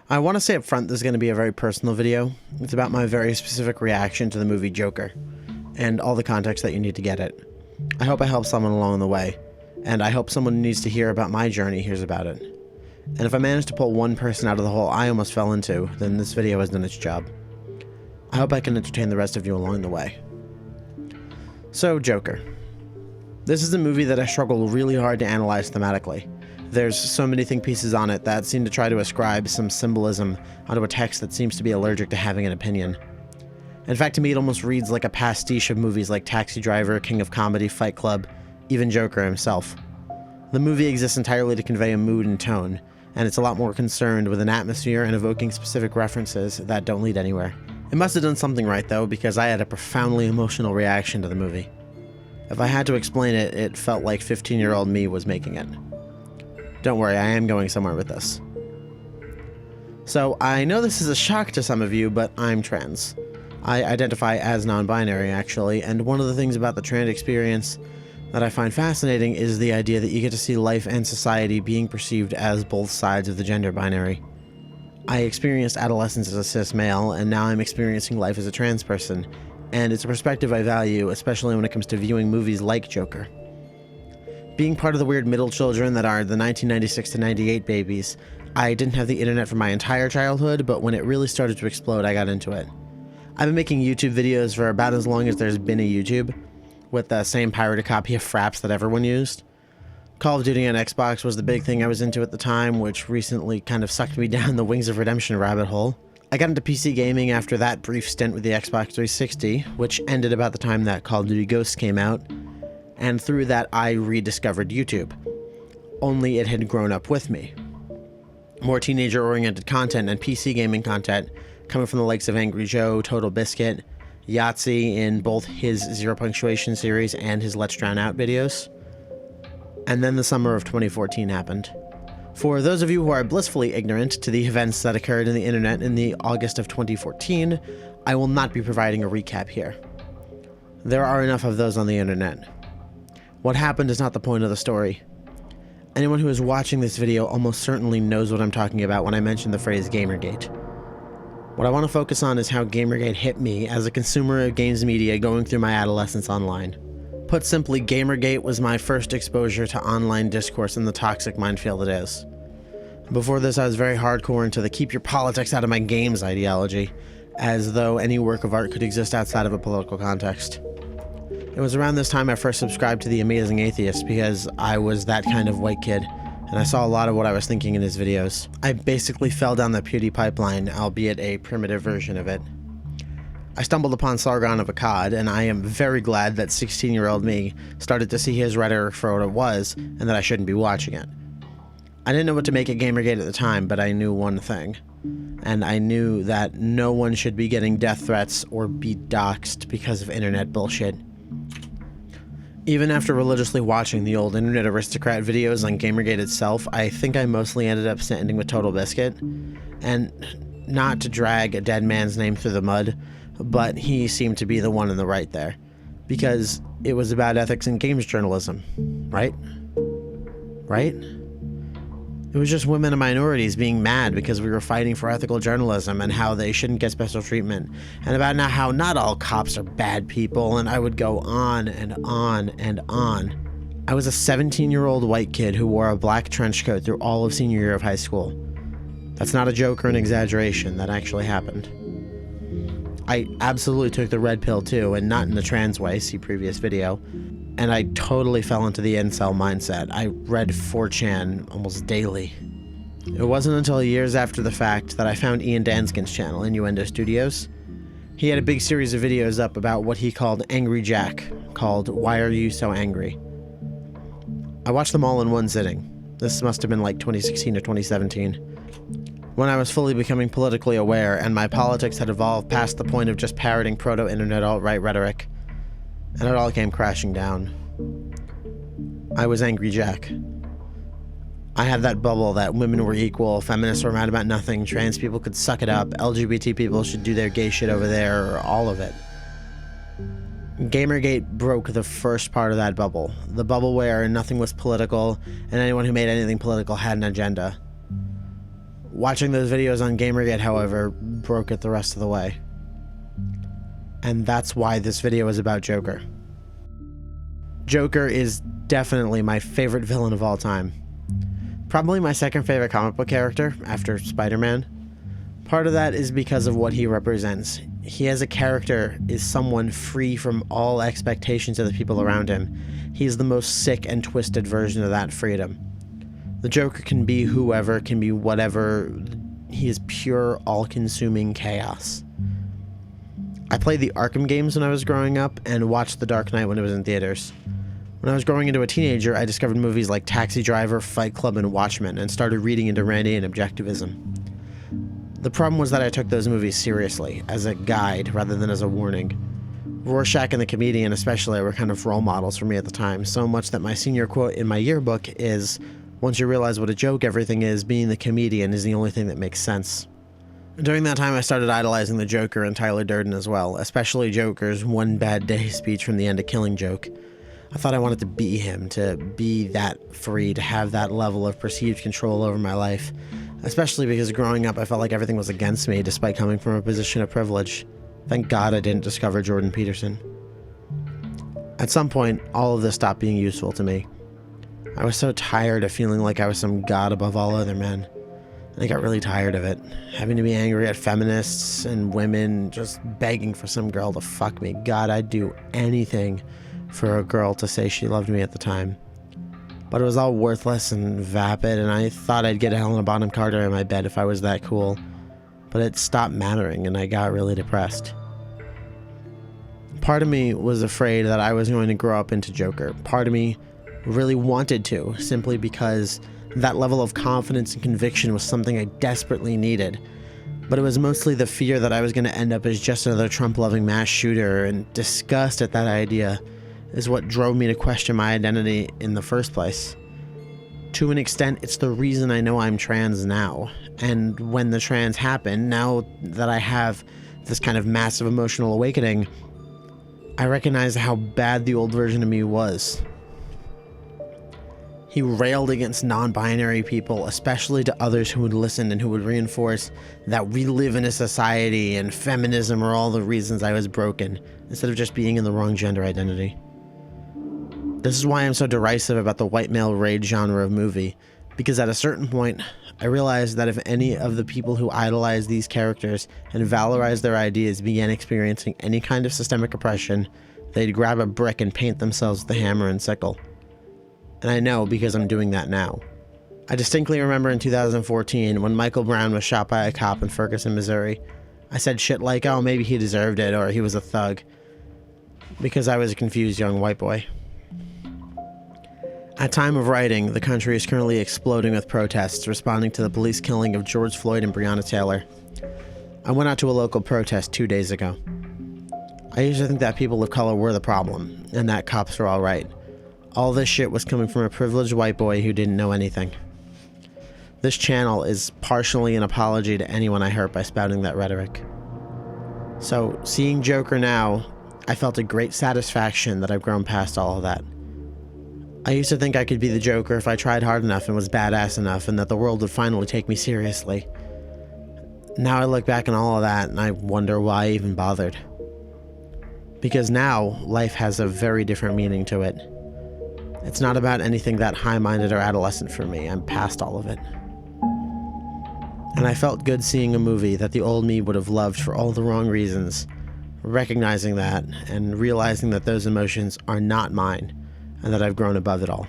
I want to say up front this is going to be a very personal video. It's about my very specific reaction to the movie Joker, and all the context that you need to get it. I hope I help someone along the way, and I hope someone who needs to hear about my journey hears about it. And if I manage to pull one person out of the hole I almost fell into, then this video has done its job. I hope I can entertain the rest of you along the way. So, Joker. This is a movie that I struggle really hard to analyze thematically. There's so many think pieces on it that seem to try to ascribe some symbolism onto a text that seems to be allergic to having an opinion. In fact, to me it almost reads like a pastiche of movies like Taxi Driver, King of Comedy, Fight Club, even Joker himself. The movie exists entirely to convey a mood and tone, and it's a lot more concerned with an atmosphere and evoking specific references that don't lead anywhere. It must have done something right though, because I had a profoundly emotional reaction to the movie. If I had to explain it, it felt like 15-year-old me was making it. Don't worry, I am going somewhere with this. So, I know this is a shock to some of you, but I'm trans. I identify as non-binary, actually, and one of the things about the trans experience that I find fascinating is the idea that you get to see life and society being perceived as both sides of the gender binary. I experienced adolescence as a cis male, and now I'm experiencing life as a trans person, and it's a perspective I value, especially when it comes to viewing movies like Joker. Being part of the weird middle children that are the 1996 to 98 babies, I didn't have the internet for my entire childhood, but when it really started to explode, I got into it. I've been making YouTube videos for about as long as there's been a YouTube, with the same pirated copy of Fraps that everyone used. Call of Duty on Xbox was the big thing I was into at the time, which recently kind of sucked me down the Wings of Redemption rabbit hole. I got into PC gaming after that brief stint with the Xbox 360, which ended about the time that Call of Duty Ghosts came out, and through that I rediscovered YouTube. Only it had grown up with me. More teenager-oriented content and PC gaming content coming from the likes of Angry Joe, Total Biscuit, Yahtzee in both his Zero Punctuation series and his Let's Drown Out videos. And then the summer of 2014 happened. For those of you who are blissfully ignorant to the events that occurred in the internet in the August of 2014, I will not be providing a recap here. There are enough of those on the internet. What happened is not the point of the story. Anyone who is watching this video almost certainly knows what I'm talking about when I mention the phrase Gamergate. What I want to focus on is how Gamergate hit me as a consumer of games media going through my adolescence online. Put simply, Gamergate was my first exposure to online discourse and the toxic minefield it is. Before this, I was very hardcore into the keep your politics out of my games ideology, as though any work of art could exist outside of a political context. It was around this time I first subscribed to The Amazing Atheist because I was that kind of white kid, and I saw a lot of what I was thinking in his videos. I basically fell down the PewDie pipeline, albeit a primitive version of it. I stumbled upon Sargon of Akkad, and I am very glad that 16-year-old me started to see his rhetoric for what it was, and that I shouldn't be watching it. I didn't know what to make of Gamergate at the time, but I knew one thing. And I knew that no one should be getting death threats or be doxxed because of internet bullshit. Even after religiously watching the old internet aristocrat videos on Gamergate itself, I think I mostly ended up standing with Total Biscuit. And not to drag a dead man's name through the mud, but he seemed to be the one in the right there. Because it was about ethics in games journalism, right? Right? It was just women and minorities being mad because we were fighting for ethical journalism and how they shouldn't get special treatment, and about now how not all cops are bad people, and I would go on and on and on. I was a 17-year-old white kid who wore a black trench coat through all of senior year of high school. That's not a joke or an exaggeration, that actually happened. I absolutely took the red pill too, and not in the trans way, see previous video. And I totally fell into the incel mindset. I read 4chan almost daily. It wasn't until years after the fact that I found Ian Danskin's channel, Innuendo Studios. He had a big series of videos up about what he called Angry Jack, called Why Are You So Angry? I watched them all in one sitting. This must have been like 2016 or 2017. When I was fully becoming politically aware and my politics had evolved past the point of just parroting proto-internet alt-right rhetoric. And it all came crashing down. I was Angry Jack. I had that bubble that women were equal, feminists were mad about nothing, trans people could suck it up, LGBT people should do their gay shit over there, or all of it. Gamergate broke the first part of that bubble. The bubble where nothing was political, and anyone who made anything political had an agenda. Watching those videos on GamerGate, however, broke it the rest of the way. And that's why this video is about Joker. Joker is definitely my favorite villain of all time. Probably my second favorite comic book character, after Spider-Man. Part of that is because of what he represents. He as a character is someone free from all expectations of the people around him. He's the most sick and twisted version of that freedom. The Joker can be whoever, can be whatever. He is pure, all-consuming chaos. I played the Arkham games when I was growing up and watched The Dark Knight when it was in theaters. When I was growing into a teenager, I discovered movies like Taxi Driver, Fight Club, and Watchmen, and started reading into Randian objectivism. The problem was that I took those movies seriously, as a guide rather than as a warning. Rorschach and the Comedian especially were kind of role models for me at the time, so much that my senior quote in my yearbook is, "Once you realize what a joke everything is, being the comedian is the only thing that makes sense." During that time, I started idolizing the Joker and Tyler Durden as well, especially Joker's one bad day speech from the end of Killing Joke. I thought I wanted to be him, to be that free, to have that level of perceived control over my life, especially because growing up I felt like everything was against me despite coming from a position of privilege. Thank God I didn't discover Jordan Peterson. At some point, all of this stopped being useful to me. I was so tired of feeling like I was some god above all other men. I got really tired of it, having to be angry at feminists and women, just begging for some girl to fuck me. God, I'd do anything for a girl to say she loved me at the time. But it was all worthless and vapid, and I thought I'd get Helena Bonham Carter in my bed if I was that cool. But it stopped mattering, and I got really depressed. Part of me was afraid that I was going to grow up into Joker. Part of me really wanted to, simply because that level of confidence and conviction was something I desperately needed. But it was mostly the fear that I was going to end up as just another Trump-loving mass shooter, and disgust at that idea is what drove me to question my identity in the first place. To an extent, it's the reason I know I'm trans now. And when the trans happened, now that I have this kind of massive emotional awakening, I recognize how bad the old version of me was. He railed against non-binary people, especially to others who would listen and who would reinforce that we live in a society and feminism are all the reasons I was broken, instead of just being in the wrong gender identity. This is why I'm so derisive about the white male rage genre of movie, because at a certain point, I realized that if any of the people who idolize these characters and valorize their ideas began experiencing any kind of systemic oppression, they'd grab a brick and paint themselves with the hammer and sickle. And I know because I'm doing that now. I distinctly remember in 2014 when Michael Brown was shot by a cop in Ferguson, Missouri. I said shit like, oh, maybe he deserved it, or he was a thug, because I was a confused young white boy. At time of writing, the country is currently exploding with protests responding to the police killing of George Floyd and Breonna Taylor. I went out to a local protest 2 days ago. I used to think that people of color were the problem, and that cops were alright. All this shit was coming from a privileged white boy who didn't know anything. This channel is partially an apology to anyone I hurt by spouting that rhetoric. So, seeing Joker now, I felt a great satisfaction that I've grown past all of that. I used to think I could be the Joker if I tried hard enough and was badass enough, and that the world would finally take me seriously. Now I look back on all of that and I wonder why I even bothered. Because now, life has a very different meaning to it. It's not about anything that high-minded or adolescent for me. I'm past all of it. And I felt good seeing a movie that the old me would have loved for all the wrong reasons, recognizing that and realizing that those emotions are not mine, and that I've grown above it all.